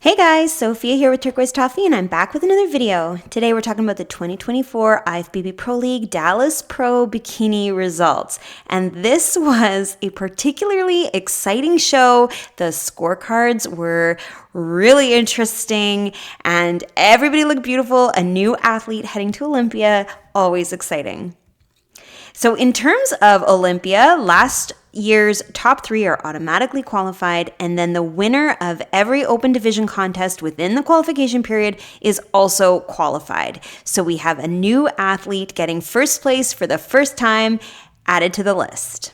Hey guys, Sophia here with Turquoise Toffee, and I'm back with another video. Today we're talking about the 2024 IFBB Pro League Dallas Pro Bikini results. And this was a particularly exciting show. The scorecards were really interesting and everybody looked beautiful. A new athlete heading to Olympia, always exciting. So in terms of Olympia, last year's top 3 are automatically qualified, and then the winner of every open division contest within the qualification period is also qualified. So we have a new athlete getting first place for the first time added to the list.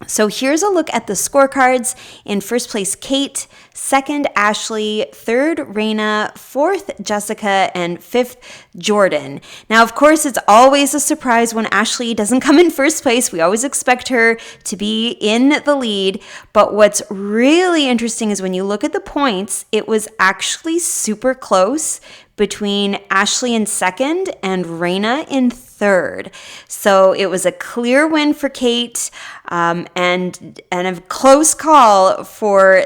So here's a look at the scorecards. In first place, Kate, second, Ashley, third, Raina, fourth, Jessica, and fifth, Jordan. Now, of course, it's always a surprise when Ashley doesn't come in first place. We always expect her to be in the lead. But what's really interesting is when you look at the points, it was actually super close between Ashley in second and Raina in third. So it was a clear win for Kate and a close call for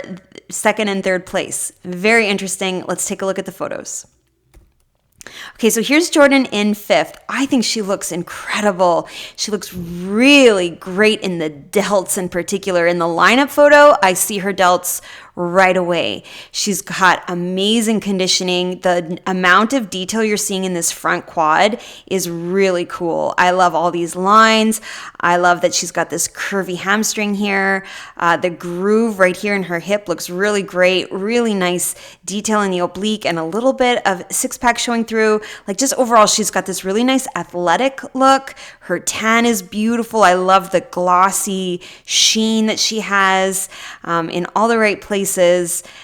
second and third place. Very interesting. Let's take a look at the photos. Okay, so here's Jordan in fifth. I think she looks incredible. She looks really great in the delts in particular. In the lineup photo, I see her delts right away. She's got amazing conditioning. The amount of detail you're seeing in this front quad is really cool. I love all these lines. I love that she's got this curvy hamstring here. The groove right here in her hip looks really great. Really nice detail in the oblique and a little bit of six-pack showing through. Like just overall, she's got this really nice athletic look. Her tan is beautiful. I love the glossy sheen that she has in all the right places.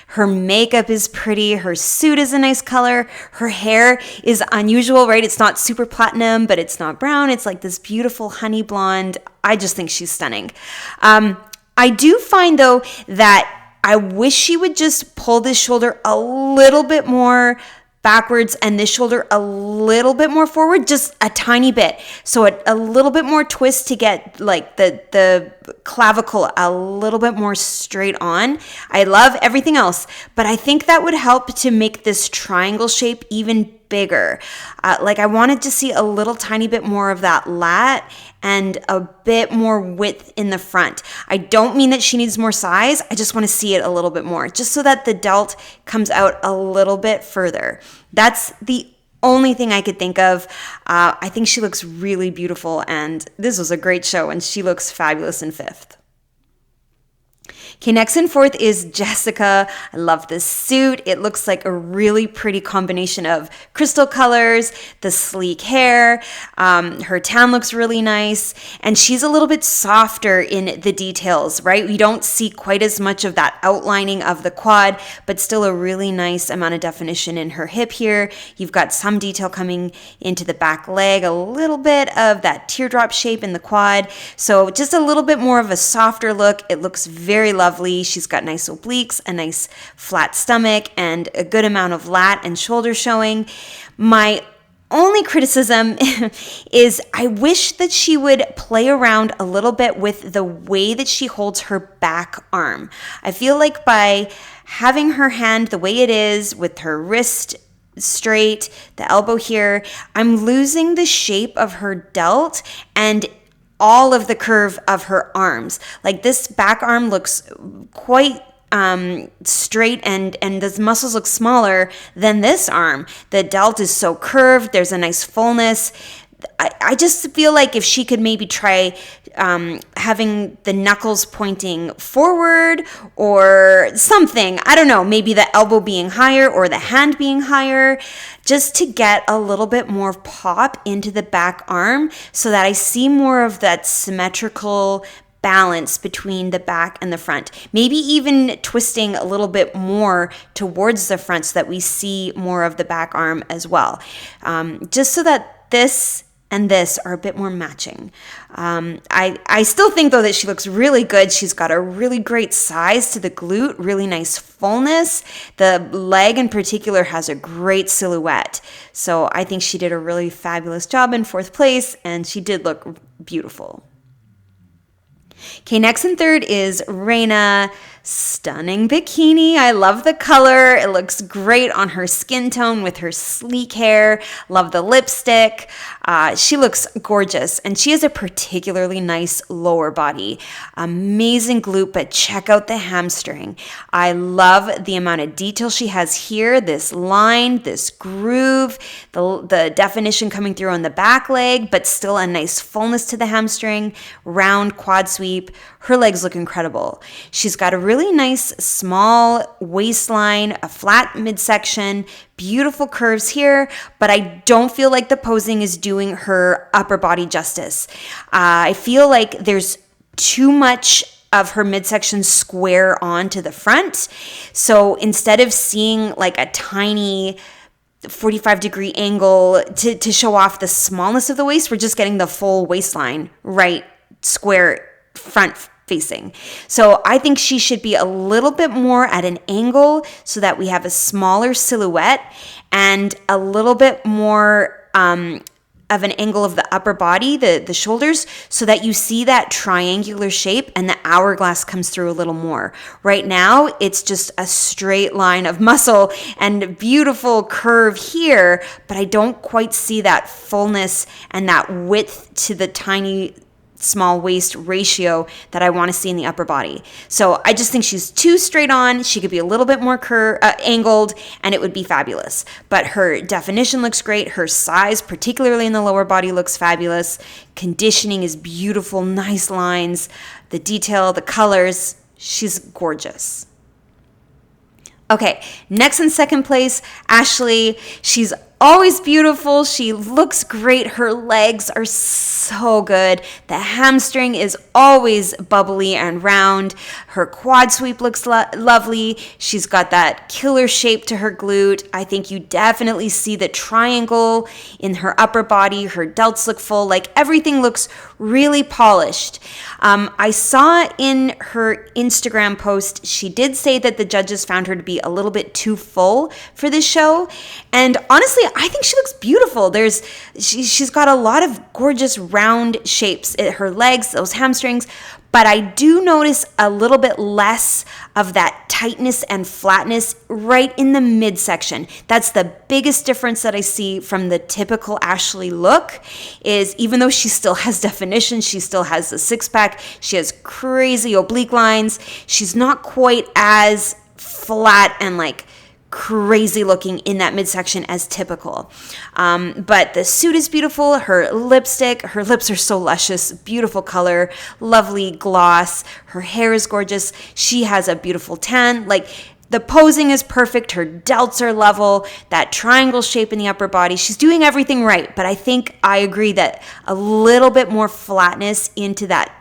Her makeup is pretty. Her suit is a nice color. Her hair is unusual, right? It's not super platinum, but it's not brown. It's like this beautiful honey blonde. I just think she's stunning. I do find, though, that I wish she would just pull this shoulder a little bit more backwards and this shoulder a little bit more forward, just a tiny bit. So a little bit more twist to get like the clavicle a little bit more straight on. I love everything else, but I think that would help to make this triangle shape even bigger. Like I wanted to see a little tiny bit more of that lat and a bit more width in the front. I don't mean that she needs more size. I just want to see it a little bit more, just so that the delt comes out a little bit further. That's the only thing I could think of. I think she looks really beautiful, and this was a great show, and she looks fabulous in fifth. Okay, next in fourth is Jessica. I love this suit. It looks like a really pretty combination of crystal colors, the sleek hair. Her tan looks really nice, and she's a little bit softer in the details, right? We don't see quite as much of that outlining of the quad, but still a really nice amount of definition in her hip here. You've got some detail coming into the back leg, a little bit of that teardrop shape in the quad. So just a little bit more of a softer look. It looks very lovely. She's got nice obliques, a nice flat stomach, and a good amount of lat and shoulder showing. My only criticism is I wish that she would play around a little bit with the way that she holds her back arm. I feel like by having her hand the way it is with her wrist straight, the elbow here, I'm losing the shape of her delt and all of the curve of her arms. Like this back arm looks quite straight and the muscles look smaller than this arm. The delt is so curved. There's a nice fullness. I just feel like if she could maybe try having the knuckles pointing forward or something, I don't know, maybe the elbow being higher or the hand being higher, just to get a little bit more pop into the back arm so that I see more of that symmetrical balance between the back and the front. Maybe even twisting a little bit more towards the front so that we see more of the back arm as well. Just so that this and this are a bit more matching. I still think, though, that she looks really good. She's got a really great size to the glute, really nice fullness. The leg in particular has a great silhouette. So I think she did a really fabulous job in fourth place, and she did look beautiful. Okay, next and third is Raina. Stunning bikini. I love the color. It looks great on her skin tone with her sleek hair. Love the lipstick. She looks gorgeous, and she has a particularly nice lower body. Amazing glute, but check out the hamstring. I love the amount of detail she has here. This line, this groove, the definition coming through on the back leg, but still a nice fullness to the hamstring. Round quad sweep. Her legs look incredible. She's got a really nice small waistline, a flat midsection, beautiful curves here, but I don't feel like the posing is doing her upper body justice. I feel like there's too much of her midsection square on to the front. So instead of seeing like a tiny 45-degree angle to show off the smallness of the waist, we're just getting the full waistline right square front facing. So I think she should be a little bit more at an angle so that we have a smaller silhouette and a little bit more of an angle of the upper body, the shoulders, so that you see that triangular shape and the hourglass comes through a little more. Right now, it's just a straight line of muscle and beautiful curve here, but I don't quite see that fullness and that width to the tiny small waist ratio that I want to see in the upper body. So I just think she's too straight on. She could be a little bit more angled and it would be fabulous. But her definition looks great. Her size, particularly in the lower body, looks fabulous. Conditioning is beautiful, nice lines, the detail, the colors. She's gorgeous. Okay, next in second place, Ashley. She's always beautiful. She looks great. Her legs are so good. The hamstring is always bubbly and round. Her quad sweep looks lovely. She's got that killer shape to her glute. I think you definitely see the triangle in her upper body. Her delts look full. Like everything looks really polished. I saw in her Instagram post, she did say that the judges found her to be a little bit too full for this show. And honestly, I think she looks beautiful. She's got a lot of gorgeous round shapes. Her legs, those hamstrings, but I do notice a little bit less of that tightness and flatness right in the midsection. That's the biggest difference that I see from the typical Ashley look, is even though she still has definition, she still has the six pack, she has crazy oblique lines, she's not quite as flat and like crazy looking in that midsection as typical. But the suit is beautiful. Her lipstick, her lips are so luscious, beautiful color, lovely gloss. Her hair is gorgeous. She has a beautiful tan. Like the posing is perfect. Her delts are level, that triangle shape in the upper body. She's doing everything right. But I think I agree that a little bit more flatness into that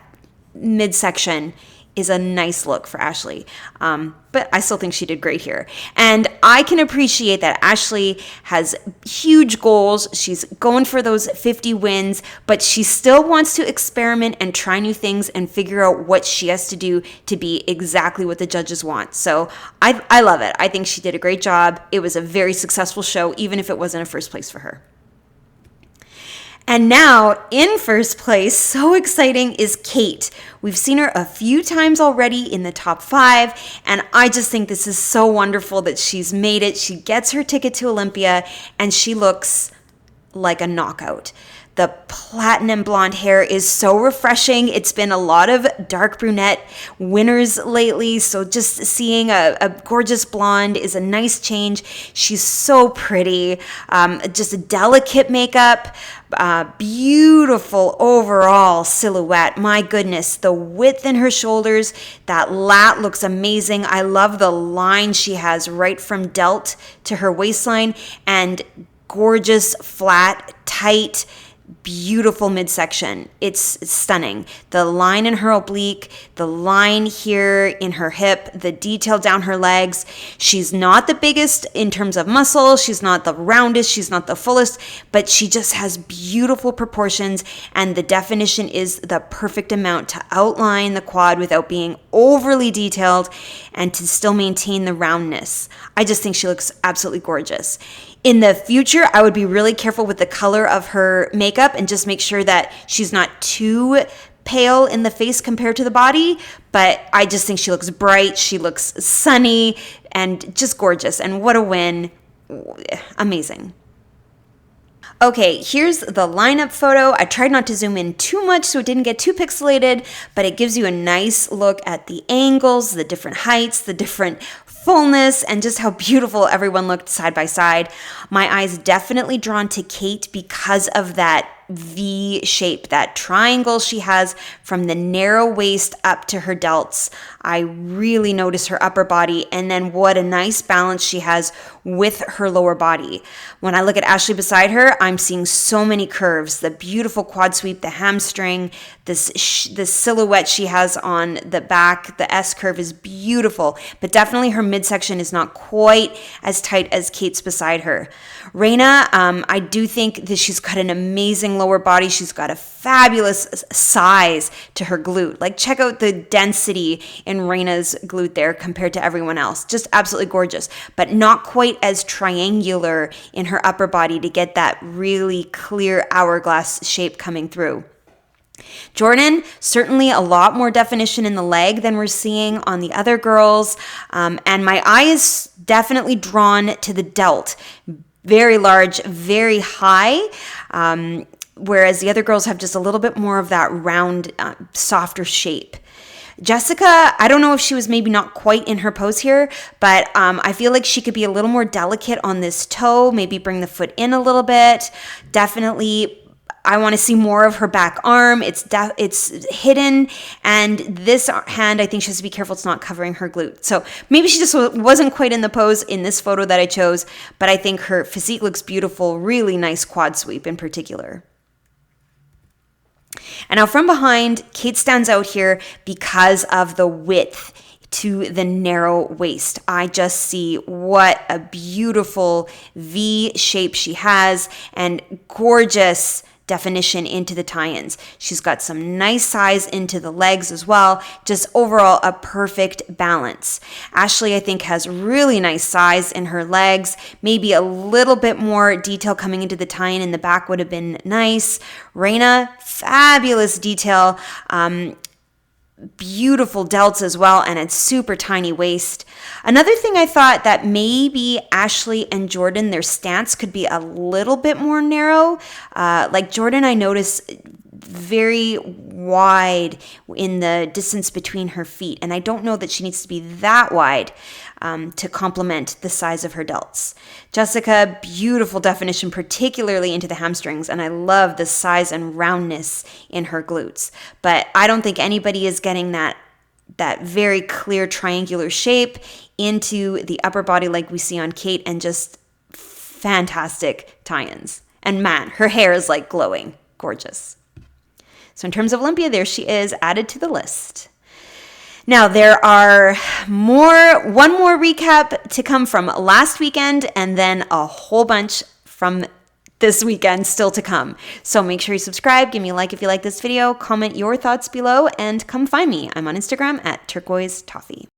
midsection is a nice look for Ashley. But I still think she did great here. And I can appreciate that Ashley has huge goals. She's going for those 50 wins, but she still wants to experiment and try new things and figure out what she has to do to be exactly what the judges want. So I love it. I think she did a great job. It was a very successful show, even if it wasn't a first place for her. And now in first place, so exciting, is Kate. We've seen her a few times already in the top 5, and I just think this is so wonderful that she's made it. She gets her ticket to Olympia, and she looks like a knockout. The platinum blonde hair is so refreshing. It's been a lot of dark brunette winners lately, so just seeing a gorgeous blonde is a nice change. She's so pretty. Just a delicate makeup, beautiful overall silhouette. My goodness, the width in her shoulders, that lat looks amazing. I love the line she has right from delt to her waistline, and gorgeous, flat, tight, beautiful midsection. It's stunning. The line in her oblique, the line here in her hip, the detail down her legs. She's not the biggest in terms of muscle. She's not the roundest. She's not the fullest, but she just has beautiful proportions, and the definition is the perfect amount to outline the quad without being overly detailed and to still maintain the roundness. I just think she looks absolutely gorgeous. In the future, I would be really careful with the color of her makeup and just make sure that she's not too pale in the face compared to the body, but I just think she looks bright, she looks sunny, and just gorgeous. And what a win. Amazing. Okay, here's the lineup photo. I tried not to zoom in too much so it didn't get too pixelated, but it gives you a nice look at the angles, the different heights, the different fullness, and just how beautiful everyone looked side by side. My eyes definitely drawn to Kate because of that V shape, that triangle she has from the narrow waist up to her delts. I really notice her upper body, and then what a nice balance she has with her lower body. When I look at Ashley beside her, I'm seeing so many curves, the beautiful quad sweep, the hamstring, this silhouette she has on the back, the S curve is beautiful, but definitely her midsection is not quite as tight as Kate's beside her. Raina, I do think that she's got an amazing lower body. She's got a fabulous size to her glute. Like, check out the density in Raina's glute there compared to everyone else. Just absolutely gorgeous, but not quite as triangular in her upper body to get that really clear hourglass shape coming through. Jordan, certainly a lot more definition in the leg than we're seeing on the other girls. And my eye is definitely drawn to the delt. Very large, very high, whereas the other girls have just a little bit more of that round, softer shape. Jessica, I don't know if she was maybe not quite in her pose here, but I feel like she could be a little more delicate on this toe, maybe bring the foot in a little bit. Definitely, I want to see more of her back arm. It's hidden, and this hand, I think she has to be careful it's not covering her glute. So maybe she just wasn't quite in the pose in this photo that I chose, but I think her physique looks beautiful, really nice quad sweep in particular. And now from behind, Kate stands out here because of the width to the narrow waist. I just see what a beautiful V shape she has and gorgeous definition into the tie-ins. She's got some nice size into the legs as well. Just overall a perfect balance. Ashley, I think, has really nice size in her legs. Maybe a little bit more detail coming into the tie-in in the back would have been nice. Raina, fabulous detail. Beautiful delts as well, and a super tiny waist. Another thing I thought that maybe Ashley and Jordan, their stance could be a little bit more narrow. Like Jordan, I noticed very wide in the distance between her feet, and I don't know that she needs to be that wide to complement the size of her delts. Jessica, beautiful definition, particularly into the hamstrings, and I love the size and roundness in her glutes. But I don't think anybody is getting that very clear triangular shape into the upper body like we see on Kate, and just fantastic tie-ins. And man, her hair is like glowing. Gorgeous. So in terms of Olympia, there she is, added to the list. Now, there are one more recap to come from last weekend, and then a whole bunch from this weekend still to come. So make sure you subscribe, give me a like if you like this video, comment your thoughts below, and come find me. I'm on Instagram at turquoise toffee.